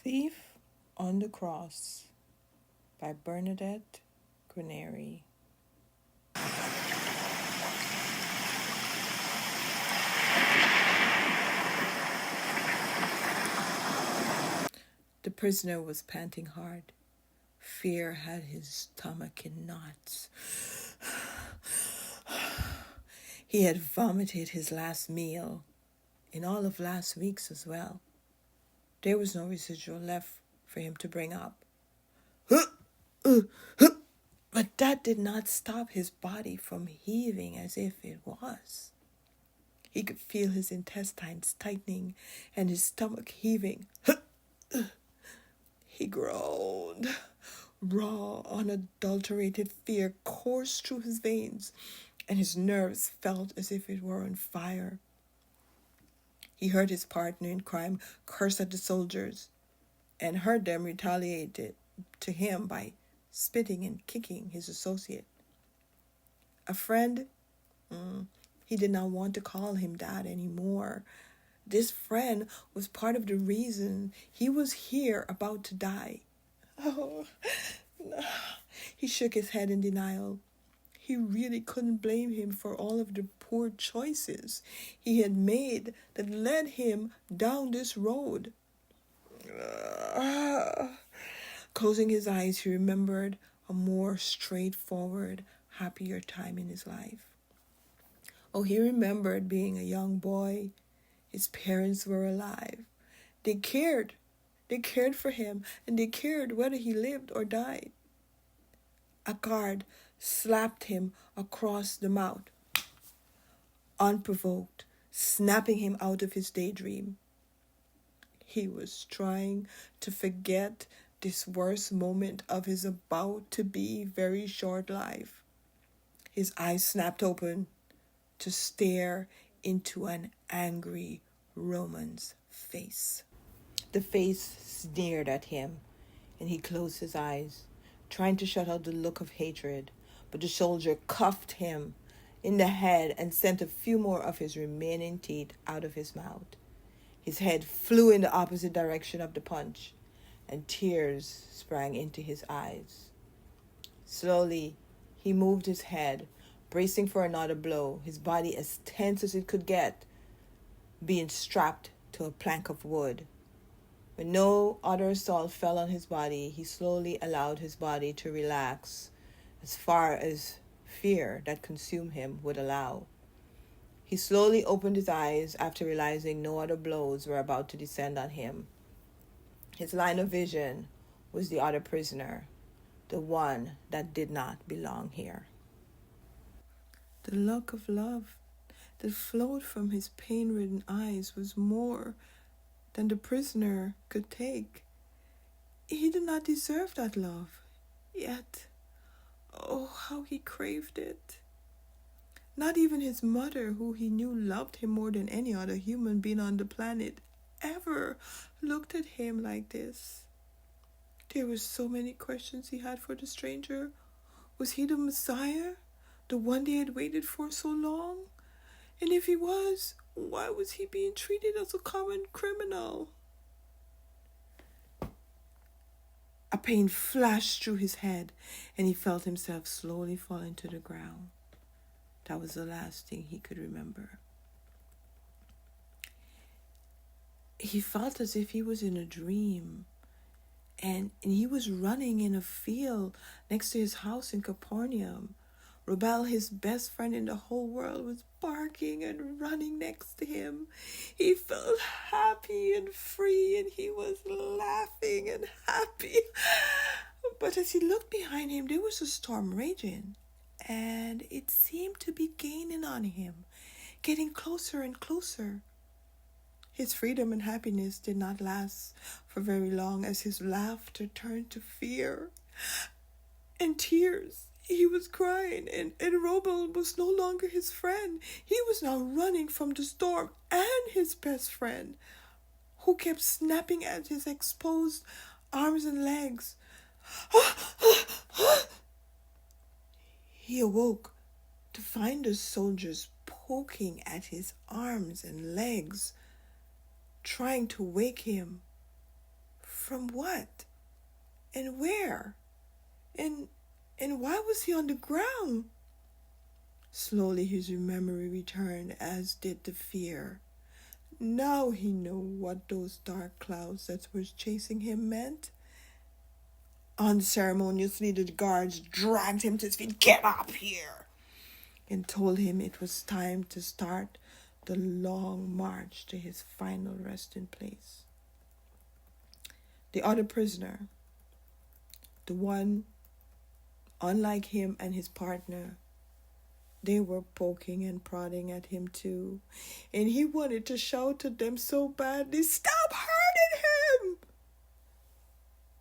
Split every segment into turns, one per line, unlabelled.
Thief on the Cross by Bernadette Guarneri. The prisoner was panting hard. Fear had his stomach in knots. He had vomited his last meal, in all of last week's as well. There was no residual left for him to bring up. But that did not stop his body from heaving as if it was. He could feel his intestines tightening and his stomach heaving. He groaned. Raw, unadulterated fear coursed through his veins, and his nerves felt as if it were on fire. He heard his partner in crime curse at the soldiers, and heard them retaliate to him by spitting and kicking his associate. A friend, he did not want to call him that anymore. This friend was part of the reason he was here about to die. Oh, no. He shook his head in denial. He really couldn't blame him for all of the poor choices he had made that led him down this road. Closing his eyes, he remembered a more straightforward, happier time in his life. Oh, he remembered being a young boy. His parents were alive. They cared. They cared for him, and they cared whether he lived or died. A guard slapped him across the mouth, unprovoked, snapping him out of his daydream. He was trying to forget this worst moment of his about-to-be very short life. His eyes snapped open to stare into an angry Roman's face. The face sneered at him, and he closed his eyes, trying to shut out the look of hatred, but the soldier cuffed him in the head and sent a few more of his remaining teeth out of his mouth. His head flew in the opposite direction of the punch, and tears sprang into his eyes. Slowly, he moved his head, bracing for another blow, his body as tense as it could get, being strapped to a plank of wood. When no other assault fell on his body, he slowly allowed his body to relax as far as fear that consumed him would allow. He slowly opened his eyes after realizing no other blows were about to descend on him. His line of vision was the other prisoner, the one that did not belong here. The look of love that flowed from his pain-ridden eyes was more than the prisoner could take. He did not deserve that love, yet, oh, how he craved it. Not even his mother, who he knew loved him more than any other human being on the planet, ever looked at him like this. There were so many questions he had for the stranger. Was he the Messiah, the one they had waited for so long? And if he was, why was he being treated as a common criminal? A pain flashed through his head, and he felt himself slowly falling to the ground. That was the last thing he could remember. He felt as if he was in a dream, and he was running in a field next to his house in Capernaum. Rubel, his best friend in the whole world, was barking and running next to him. He felt happy and free, and he was laughing and happy. But as he looked behind him, there was a storm raging, and it seemed to be gaining on him, getting closer and closer. His freedom and happiness did not last for very long, as his laughter turned to fear and tears. He was crying, and Robel was no longer his friend. He was now running from the storm and his best friend, who kept snapping at his exposed arms and legs. He awoke to find the soldiers poking at his arms and legs, trying to wake him From what? And where? And why was he on the ground? Slowly his memory returned, as did the fear. Now he knew what those dark clouds that were chasing him meant. Unceremoniously, the guards dragged him to his feet. Get up here! And told him it was time to start the long march to his final resting place. The other prisoner, the one unlike him and his partner, they were poking and prodding at him too. And he wanted to shout to them so badly, "Stop hurting him!"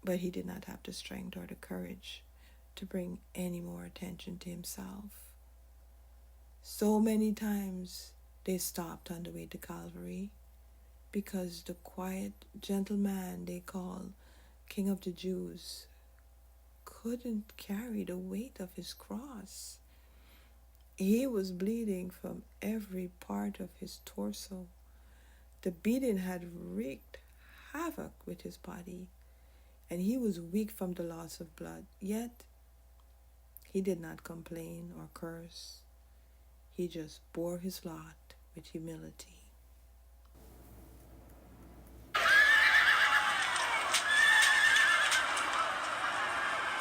But he did not have the strength or the courage to bring any more attention to himself. So many times they stopped on the way to Calvary because the quiet, gentle man they call King of the Jews couldn't carry the weight of his cross. He was bleeding from every part of his torso. The beating had wreaked havoc with his body, and he was weak from the loss of blood. Yet, he did not complain or curse. He just bore his lot with humility.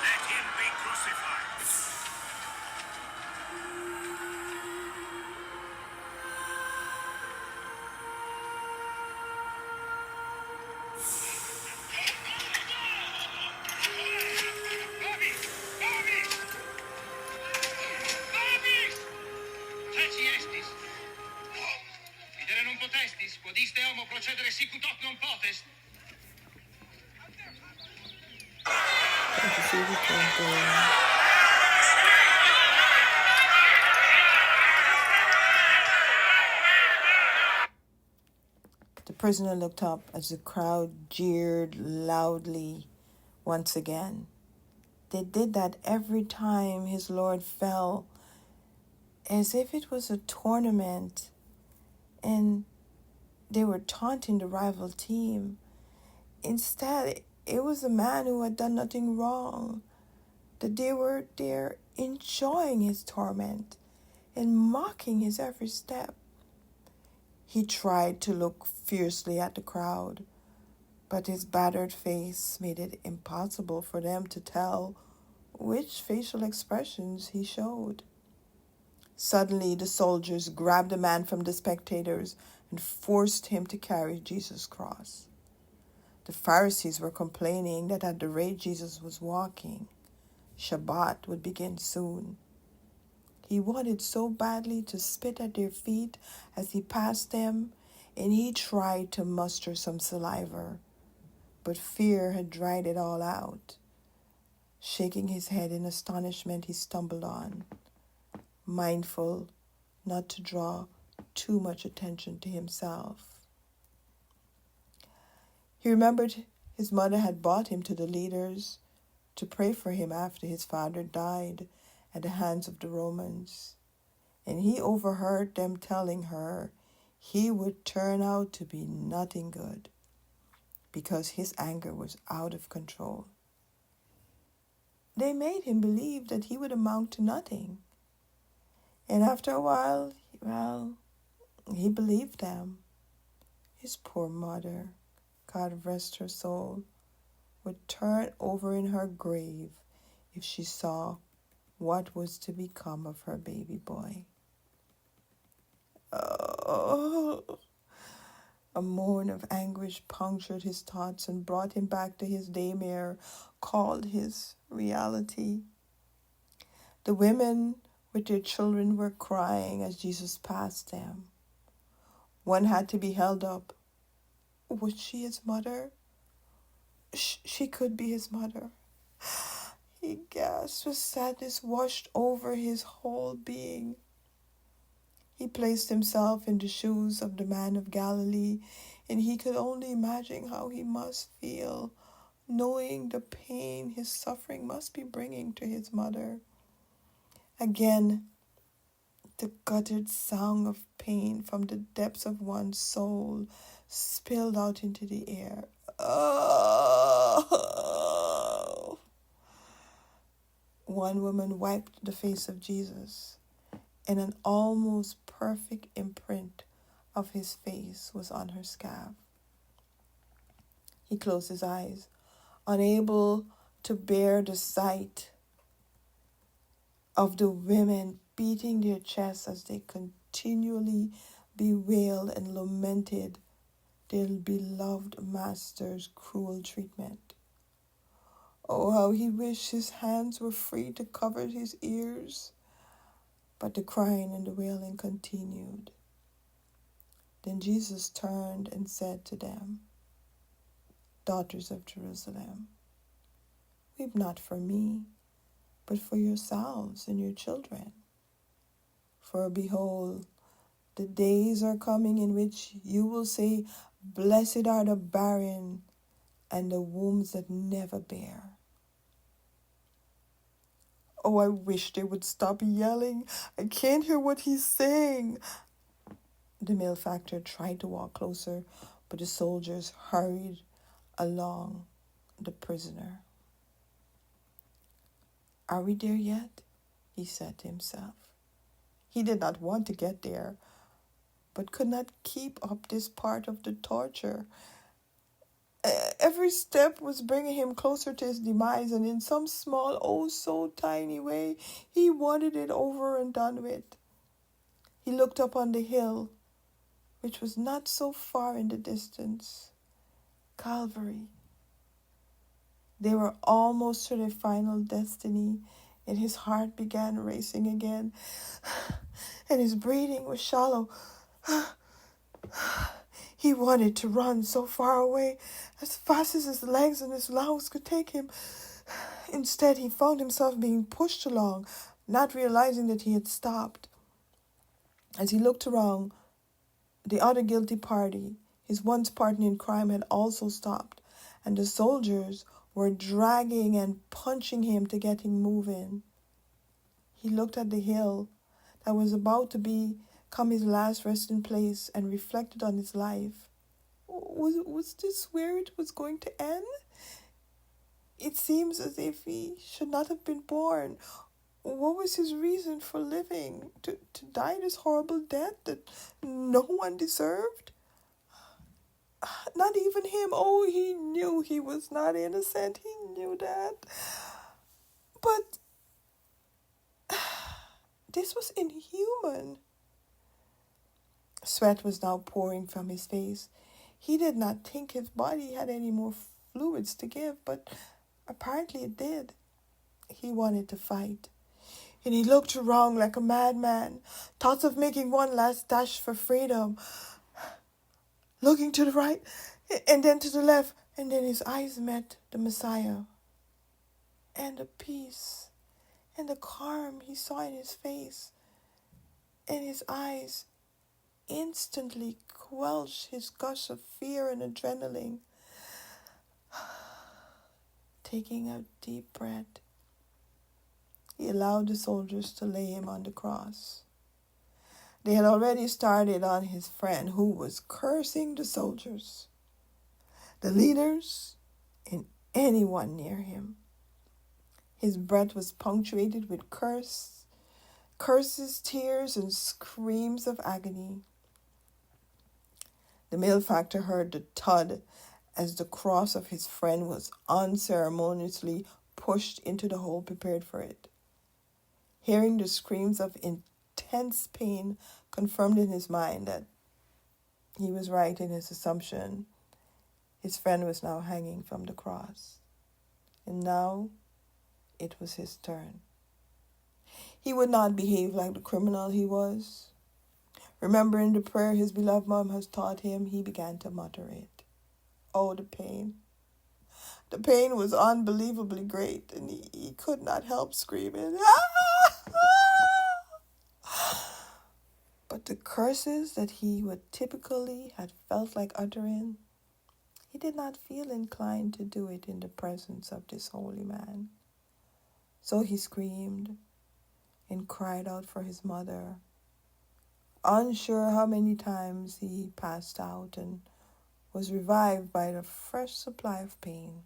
Let him be crucified. Quodiste homo procedere sic ut hoc non potest.
The prisoner looked up as the crowd jeered loudly once again. They did that every time his Lord fell, as if it was a tournament, and they were taunting the rival team. Instead, it was a man who had done nothing wrong, that they were there enjoying his torment and mocking his every step. He tried to look fiercely at the crowd, but his battered face made it impossible for them to tell which facial expressions he showed. Suddenly, the soldiers grabbed the man from the spectators and forced him to carry Jesus' cross. The Pharisees were complaining that at the rate Jesus was walking, Shabbat would begin soon. He wanted so badly to spit at their feet as he passed them, and he tried to muster some saliva, but fear had dried it all out. Shaking his head in astonishment, he stumbled on, mindful not to draw too much attention to himself. He remembered his mother had brought him to the leaders to pray for him after his father died at the hands of the Romans, and he overheard them telling her he would turn out to be nothing good because his anger was out of control. They made him believe that he would amount to nothing, and after a while, he believed them. His poor mother, God rest her soul, would turn over in her grave if she saw what was to become of her baby boy. Oh, a moan of anguish punctured his thoughts and brought him back to his daymare, called his reality. The women with their children were crying as Jesus passed them. One had to be held up. Was she his mother? She could be his mother. He gasped as sadness washed over his whole being. He placed himself in the shoes of the man of Galilee, and he could only imagine how he must feel, knowing the pain his suffering must be bringing to his mother. Again, the guttered sound of pain from the depths of one's soul spilled out into the air. Oh! one woman wiped the face of Jesus, and an almost perfect imprint of his face was on her scalp. He closed his eyes, unable to bear the sight of the women beating their chests as they continually bewailed and lamented their beloved master's cruel treatment. Oh, how he wished his hands were free to cover his ears. But the crying and the wailing continued. Then Jesus turned and said to them, "Daughters of Jerusalem, weep not for me, but for yourselves and your children. For behold, the days are coming in which you will say, Blessed are the barren and the wombs that never bear." Oh, I wish they would stop yelling. I can't hear what he's saying. The malefactor tried to walk closer, but the soldiers hurried along the prisoner. "Are we there yet?" he said to himself. He did not want to get there, but could not keep up this part of the torture. Every step was bringing him closer to his demise, and in some small, oh so tiny way, he wanted it over and done with. He looked up on the hill, which was not so far in the distance. Calvary. They were almost to their final destiny, and his heart began racing again, and his breathing was shallow. He wanted to run so far away, as fast as his legs and his lungs could take him. Instead, he found himself being pushed along, not realizing that he had stopped. As he looked around, the other guilty party, his once partner in crime, had also stopped, and the soldiers were dragging and punching him to get him moving. He looked at the hill that was about to become his last resting place and reflected on his life. Was this where it was going to end? It seems as if he should not have been born. What was his reason for living? To die this horrible death that no one deserved? Not even him. Oh, he knew he was not innocent. He knew that. But this was inhuman. Sweat was now pouring from his face. He did not think his body had any more fluids to give, but apparently it did. He wanted to fight, and he looked around like a madman, thoughts of making one last dash for freedom, looking to the right and then to the left, and then his eyes met the Messiah, and the peace and the calm he saw in his face, and his eyes instantly quelched his gush of fear and adrenaline. Taking a deep breath, he allowed the soldiers to lay him on the cross. They had already started on his friend, who was cursing the soldiers, the leaders, and anyone near him. His breath was punctuated with curses, tears, and screams of agony. The malefactor heard the thud as the cross of his friend was unceremoniously pushed into the hole prepared for it. Hearing the screams of intense pain confirmed in his mind that he was right in his assumption. His friend was now hanging from the cross, and now it was his turn. He would not behave like the criminal he was. Remembering the prayer his beloved mom has taught him, he began to mutter it. Oh, the pain. The pain was unbelievably great, and he could not help screaming. But the curses that he would typically had felt like uttering, he did not feel inclined to do it in the presence of this holy man. So he screamed and cried out for his mother, unsure how many times he passed out and was revived by the fresh supply of pain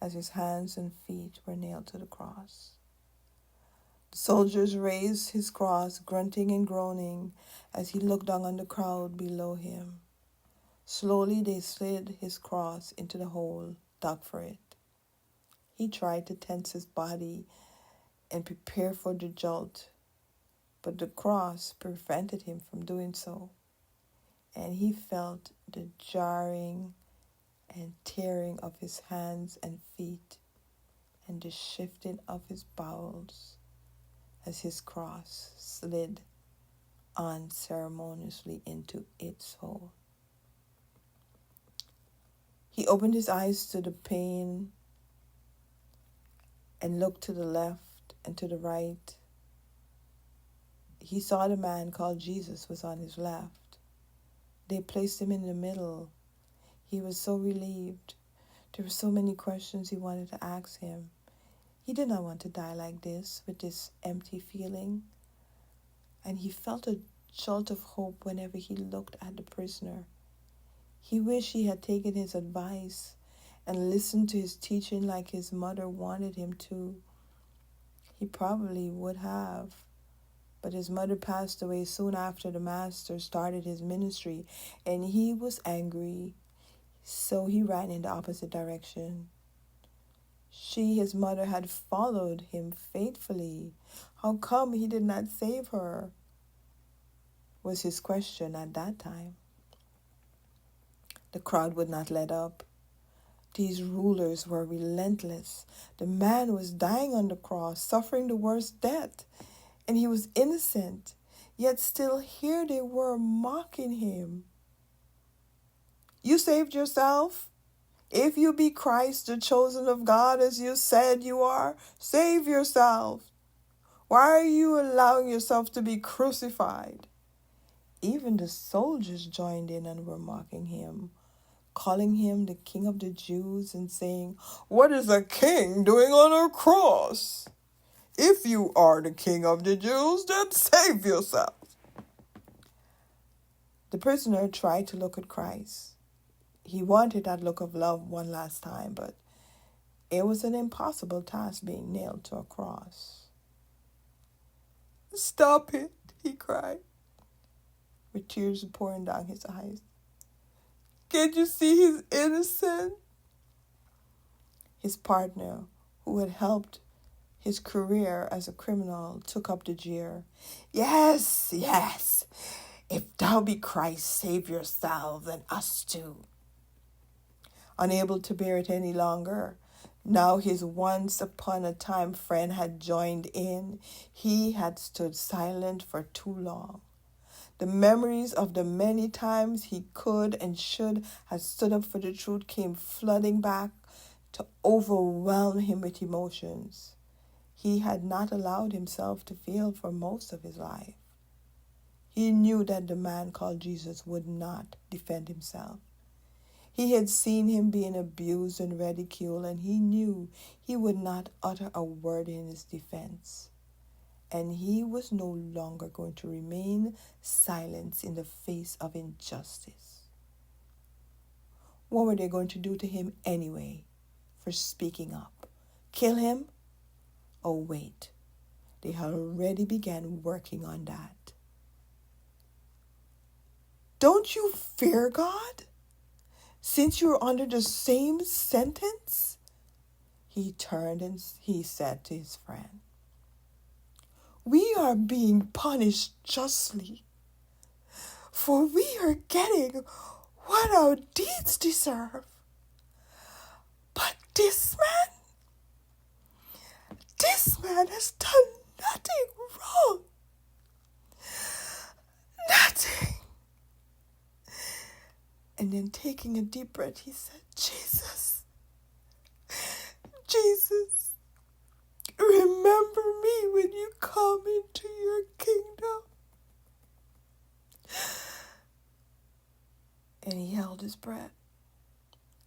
as his hands and feet were nailed to the cross. The soldiers raised his cross, grunting and groaning, as he looked down on the crowd below him. Slowly they slid his cross into the hole, dug for it. He tried to tense his body and prepare for the jolt, but the cross prevented him from doing so, and he felt the jarring and tearing of his hands and feet and the shifting of his bowels as his cross slid unceremoniously into its hole. He opened his eyes to the pain and looked to the left and to the right. He saw the man called Jesus was on his left. They placed him in the middle. He was so relieved. There were so many questions he wanted to ask him. He did not want to die like this, with this empty feeling. And he felt a jolt of hope whenever he looked at the prisoner. He wished he had taken his advice and listened to his teaching like his mother wanted him to. He probably would have. But his mother passed away soon after the master started his ministry, and he was angry, so he ran in the opposite direction. She, his mother, had followed him faithfully. How come he did not save her? Was his question at that time. The crowd would not let up. These rulers were relentless. The man was dying on the cross, suffering the worst death, and he was innocent. Yet still here they were mocking him. You saved yourself? If you be Christ, the chosen of God, as you said you are, save yourself. Why are you allowing yourself to be crucified? Even the soldiers joined in and were mocking him, calling him the King of the Jews and saying, "What is a king doing on a cross? If you are the King of the Jews, then save yourself." The prisoner tried to look at Christ. He wanted that look of love one last time, but it was an impossible task being nailed to a cross. "Stop it," he cried, with tears pouring down his eyes. "Can't you see he's innocent?" His partner, who had helped his career as a criminal, took up the jeer. Yes. If thou be Christ, save yourself and us too." Unable to bear it any longer, now his once upon a time friend had joined in. He had stood silent for too long. The memories of the many times he could and should have stood up for the truth came flooding back to overwhelm him with emotions he had not allowed himself to feel for most of his life. He knew that the man called Jesus would not defend himself. He had seen him being abused and ridiculed, and he knew he would not utter a word in his defense. And he was no longer going to remain silent in the face of injustice. What were they going to do to him anyway for speaking up? Kill him? Oh, wait. They had already begun working on that. Don't you fear God? Since you're under the same sentence? He turned and he said to his friend, "We are being punished justly, for we are getting what our deeds deserve. But this man has done nothing wrong. Nothing." And then taking a deep breath, he said, Jesus, remember me when you come into your kingdom." And he held his breath.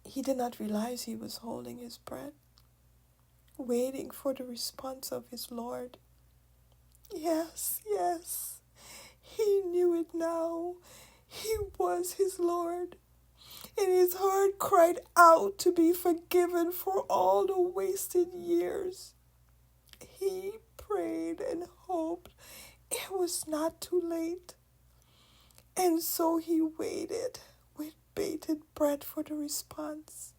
He did not realize he was holding his breath, waiting for the response of his Lord. Yes, he knew it now. He was his Lord. And his heart cried out to be forgiven for all the wasted years. He prayed and hoped it was not too late. And so he waited with bated breath for the response.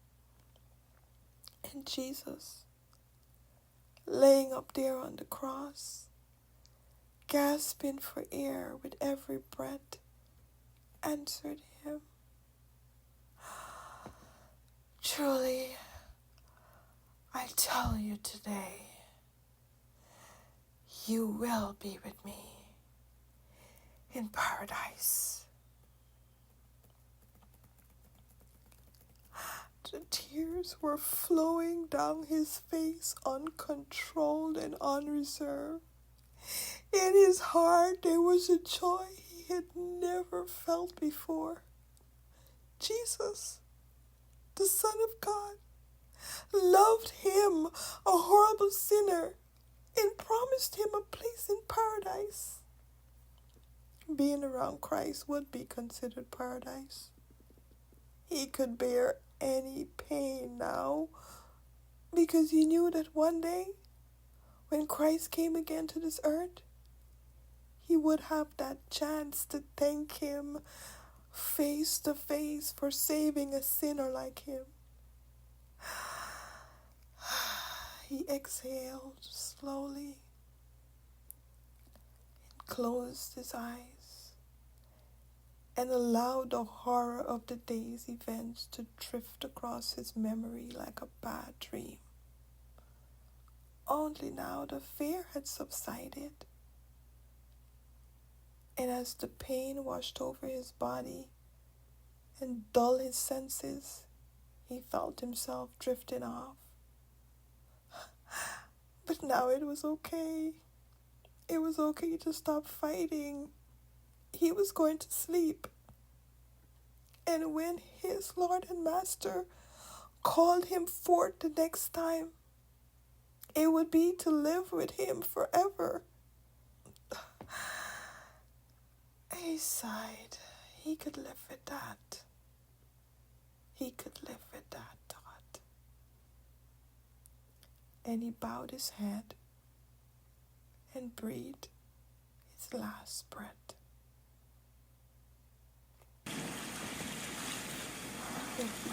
And Jesus, laying up there on the cross, gasping for air with every breath, answered him, "Truly, I tell you today, you will be with me in paradise." The tears were flowing down his face, uncontrolled and unreserved. In his heart there was a joy he had never felt before. Jesus, the Son of God, loved him, a horrible sinner, and promised him a place in paradise. Being around Christ would be considered paradise. He could bear any pain now because he knew that one day, when Christ came again to this earth, he would have that chance to thank him face to face for saving a sinner like him. He exhaled slowly and closed his eyes and allowed the horror of the day's events to drift across his memory like a bad dream. Only now the fear had subsided, and as the pain washed over his body and dulled his senses, he felt himself drifting off. But now it was okay. It was okay to stop fighting. He was going to sleep. And when his Lord and Master called him forth the next time, it would be to live with him forever. He sighed. He could live with that. He could live with that thought. And he bowed his head and breathed his last breath. Thank you.